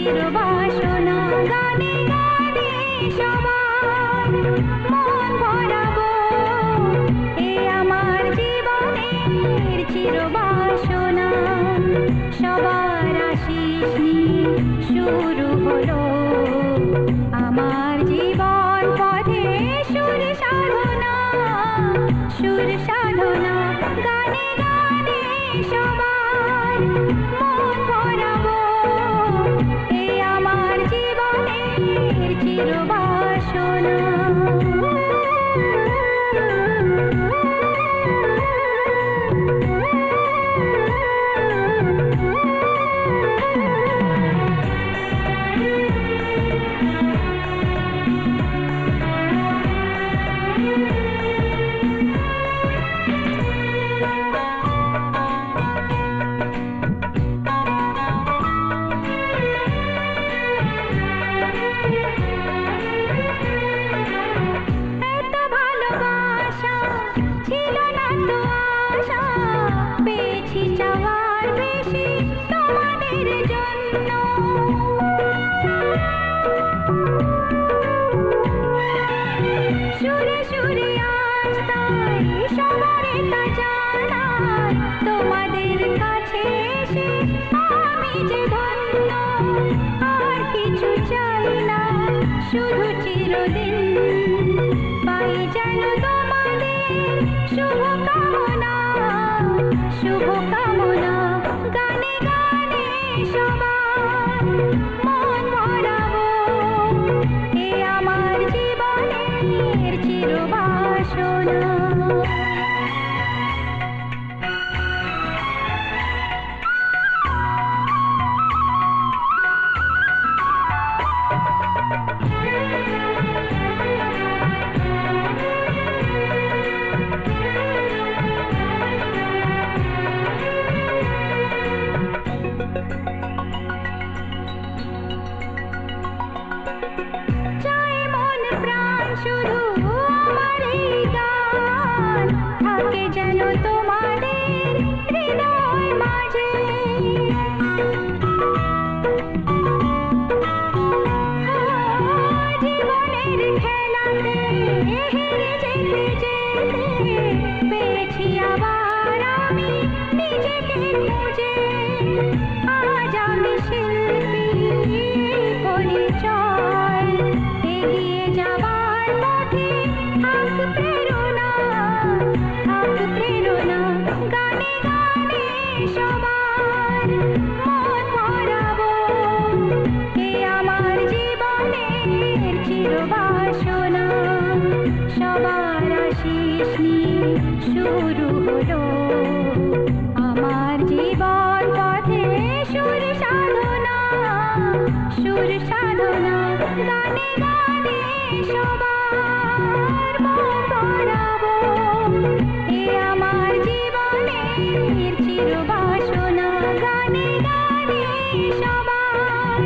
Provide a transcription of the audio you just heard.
চিরবাসনা গানে গানে সবার মন ভরাবো এ আমার জীবনের চিরবাসনা সবার আশিস নিয়ে শুরু হলো আমার জীবন পথে সুর সাধনা গানে গানে সবার মন ভরাবো এ আমার জীবনের চিরবাসনা তোমাদের কাছে এসে আমি যে ধন্য আর কিছু চাই না শুধু চিরদিন পাই যেন তোমাদের শুভকামনা গানে গানে সবার মন ভরাবো এ আমার জীবনের চিরবাসনা শুধু আমার এই গান থাকে যেন তোমাদের হৃদয় মাঝে জীবনের খেলাতে হেরে যেতে যেতে পেয়েছি আবার আমি নিজেকে খুঁজে আজ আমি শিল্পী পরিচয় এগিয়ে যাবার পথে থাক প্রেরণা গানে গানে সবার মন ভরাবো এ আমার জীবনের চিরবাসনা সবার আশিস নিয়ে শুরু হলো আমার জীবন পথে সুর সাধনা গানে গানে সবার মন ভরাবো এ আমার জীবনের চিরবাসনা গানে গানে সবার